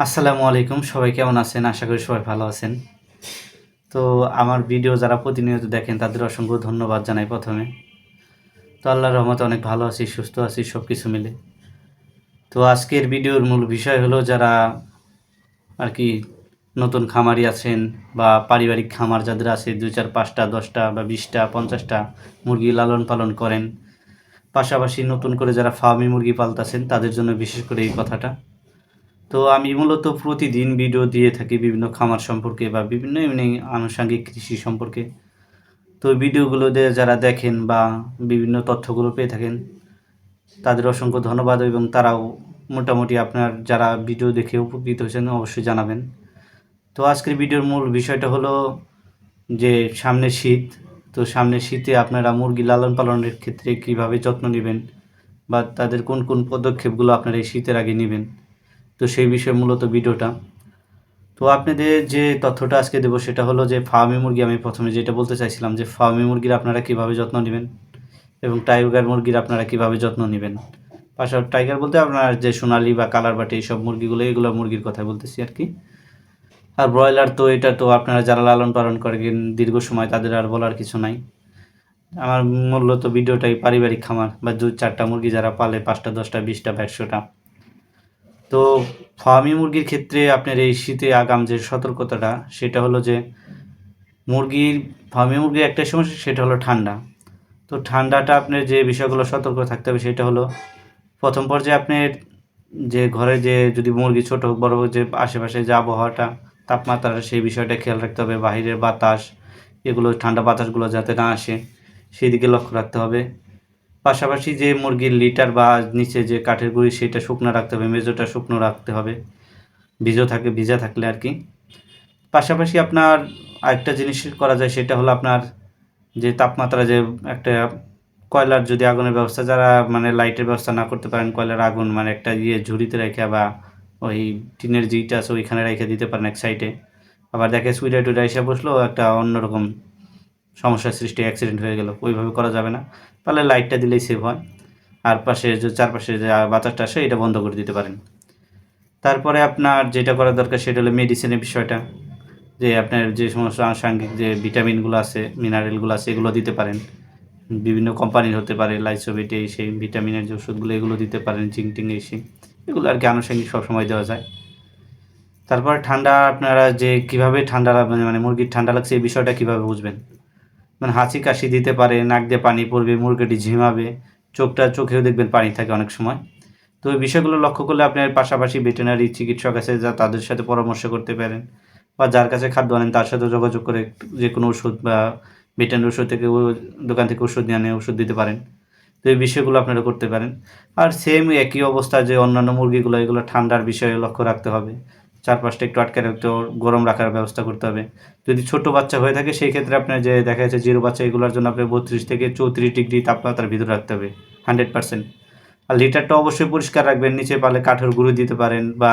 আসসালামু আলাইকুম। সবাই কেমন আছেন? আশা করি সবাই ভালো আছেন। তো আমার ভিডিও যারা প্রতিনিয়ত দেখেন তাদের অসংখ্য ধন্যবাদ জানাই ১ম এ। তো আল্লাহর রহমতে অনেক ভালো আছি, সুস্থ আছি সবকিছু মিলে। তো আজকের ভিডিওর মূল বিষয় হলো যারা আরকি নতুন খামারি আছেন বা পারিবারিক খামার যাদের আছে ২, ৪, ৫ টা, ১০ টা বা ২০ টা, ৫০ টা মুরগি লালন পালন করেন। পাশাপাশি নতুন করে যারা ফার্মি মুরগি পালতাছেন তাদের জন্য বিশেষ করে এই কথাটা। তো আমি মূলত প্রতিদিন ভিডিও দিয়ে থাকি বিভিন্ন খামার সম্পর্কে বা বিভিন্ন এমনি আনুষঙ্গিক কৃষি সম্পর্কে। তো ওই ভিডিওগুলো দিয়ে যারা দেখেন বা বিভিন্ন তথ্যগুলো পেয়ে থাকেন তাদের অসংখ্য ধন্যবাদ এবং তারাও মোটামুটি আপনার যারা ভিডিও দেখে উপকৃত হয়েছেন অবশ্যই জানাবেন। তো আজকের ভিডিওর মূল বিষয়টা হলো যে সামনে শীত, তো সামনে শীতে আপনারা মুরগি লালন পালনের ক্ষেত্রে কীভাবে যত্ন নেবেন বা তাদের কোন কোন পদক্ষেপগুলো আপনারা এই শীতের আগে নেবেন, তো সেই বিষয়ে মূলত ভিডিওটা। তো আপনাদের যে তথ্যটা আজকে দেবো সেটা হলো যে ফার্মি মুরগি, আমি প্রথমে যেটা বলতে চাইছিলাম যে ফার্মি মুরগির আপনারা কীভাবে যত্ন নেবেন এবং টাইগার মুরগির আপনারা কীভাবে যত্ন নেবেন। পাশাপাশি টাইগার বলতে আপনার যে সোনালি বা কালার বাটে এইসব মুরগিগুলো, এগুলো মুরগির কথা বলতেছি আর কি। আর ব্রয়লার তো এটা তো আপনারা যারা লালন পালন করেন দীর্ঘ সময় তাদের আর বলার কিছু নাই। আমার মূলত ভিডিওটাই পারিবারিক খামার বা ২-৪টা মুরগি যারা পালে ৫টা, 10টা, 20টা বা 100টা। তো ফার্মি মুরগির ক্ষেত্রে আপনার এই শীতে আগাম যে সতর্কতাটা সেটা হলো যে ফার্মি মুরগির একটাই সমস্যা, সেটা হলো ঠান্ডা। তো ঠান্ডাটা আপনার যে বিষয়গুলো সতর্ক থাকতে হবে সেটা হলো প্রথম পর্যায়ে আপনার যে ঘরে যে যদি মুরগি ছোটো হোক বড় হোক, যে আশেপাশে যে আবহাওয়াটা তাপমাত্রা সেই বিষয়টা খেয়াল রাখতে হবে। বাহিরের বাতাস, এগুলো ঠান্ডা বাতাসগুলো যাতে না আসে সেই দিকে লক্ষ্য রাখতে হবে। পাশাপাশি যে মুরগির লিটার বা নিচে যে কাঠের গুঁড়ি সেটা শুকনো রাখতে হবে, মেজোটা শুকনো রাখতে হবে ভিজা থাকলে আর কি। পাশাপাশি আপনার আরেকটা জিনিস করা যায় সেটা হলো আপনার যে তাপমাত্রা যে একটা কয়লার যদি আগুনের ব্যবস্থা, যারা মানে লাইটের ব্যবস্থা না করতে পারেন, কয়লার আগুন মানে একটা ঝুড়িতে রেখে বা ওই টিনের যে ইটা আছে ওইখানে রেখে দিতে পারেন এক সাইডে। আবার দেখে সুইডা টুইডা এসে বসলো একটা অন্যরকম সমস্যার সৃষ্টি, অ্যাক্সিডেন্ট হয়ে গেল, ওইভাবে করা যাবে না। তাহলে লাইটটা দিলেই সেভ হয়। আর পাশে যে চারপাশে যে বাতাসটা আসে এটা বন্ধ করে দিতে পারেন। তারপরে আপনার যেটা করা দরকার সেটা হলো মেডিসিনের বিষয়টা, যে আপনার যে সমস্ত আনুষঙ্গিক যে ভিটামিনগুলো আছে, মিনারেলগুলো আছে, এগুলো দিতে পারেন। বিভিন্ন কোম্পানির হতে পারে, লাইসোভিট এই সেই ভিটামিনের যে ওষুধগুলো এগুলো দিতে পারেন, জিঙ্ক টিঙ্ক এই সেই, এগুলো আর কি আনুষঙ্গিক সবসময় দেওয়া যায়। তারপর ঠান্ডা আপনারা যে কীভাবে ঠান্ডা মানে মুরগির ঠান্ডা লাগছে এই বিষয়টা কীভাবে বুঝবেন, মানে হাঁচি কাশি দিতে পারে, নাক দিয়ে পানি পড়বে, মুরগিটি ঝিমাবে, চোখেও দেখবেন পানি থাকে অনেক সময়। তো এই বিষয়গুলো লক্ষ্য করলে আপনার পাশাপাশি ভেটেরিনারি চিকিৎসক আছে যা তাদের সাথে পরামর্শ করতে পারেন, বা যার কাছে খাদ্য আনেন তার সাথে যোগাযোগ করে যে কোনো ওষুধ বা ভেটেরিনারি ওষুধ থেকে দোকান থেকে ওষুধ নিয়ে আনে ওষুধ দিতে পারেন। তো এই বিষয়গুলো আপনারা করতে পারেন। আর সেম একই অবস্থা যে অন্যান্য মুরগিগুলো, এগুলো ঠান্ডার বিষয়ে লক্ষ্য রাখতে হবে, চারপাশটা একটু আটকে রাখতে, গরম রাখার ব্যবস্থা করতে হবে। যদি ছোট বাচ্চা হয়ে থাকে সেই ক্ষেত্রে আপনার যে দেখা যাচ্ছে জিরো বাচ্চা, এগুলোর জন্য আপনার 32 থেকে 34 ডিগ্রি তাপমাত্রার ভিতরে রাখতে হবে 100%। আর লিটারটা অবশ্যই পরিষ্কার রাখবেন, নিচে পারলে কাঠের গুঁড়ো দিতে পারেন বা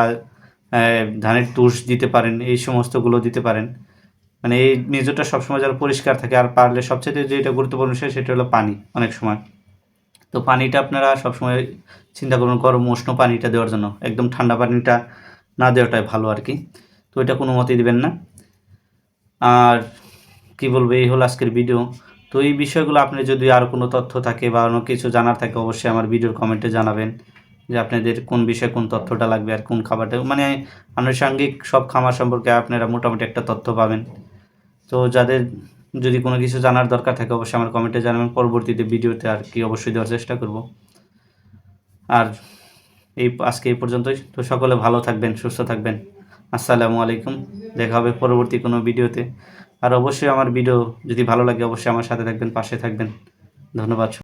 ধানের তুষ দিতে পারেন, এই সমস্তগুলো দিতে পারেন। মানে এই মেজোটা সবসময় যেন পরিষ্কার থাকে। আর পারলে সবচেয়ে যেটা গুরুত্বপূর্ণ বিষয় সেটা হলো পানি, অনেক সময়। তো পানিটা আপনারা সবসময় চিন্তা করুন গরম উষ্ণ পানিটা দেওয়ার জন্য, একদম ঠান্ডা পানিটা না দেওয়াটাই ভালো আর কি। তো এটা কোনো মতেই দেবেন না। আর কি বলবো, এই হলো আজকের ভিডিও। তো এই বিষয়গুলো আপনি যদি আর কোনো তথ্য থাকে বা অন্য কিছু জানার থাকে অবশ্যই আমার ভিডিওর কমেন্টে জানাবেন যে আপনাদের কোন বিষয়ে কোন তথ্যটা লাগবে আর কোন খাবারটা, মানে আনুষঙ্গিক সব খামার সম্পর্কে আপনারা মোটামুটি একটা তথ্য পাবেন। তো যাদের যদি কোনো কিছু জানার দরকার থাকে অবশ্যই আমার কমেন্টে জানাবেন, পরবর্তীতে ভিডিওতে আর কি অবশ্যই দেওয়ার চেষ্টা করব। আর আজকে এই পর্যন্তই। তো সকলে ভালো থাকবেন, সুস্থ থাকবেন। আসসালামু আলাইকুম। দেখা হবে পরবর্তী কোনো ভিডিওতে। আর অবশ্যই আমার ভিডিও যদি ভালো লাগে অবশ্যই আমার সাথে থাকবেন, পাশে থাকবেন। ধন্যবাদ।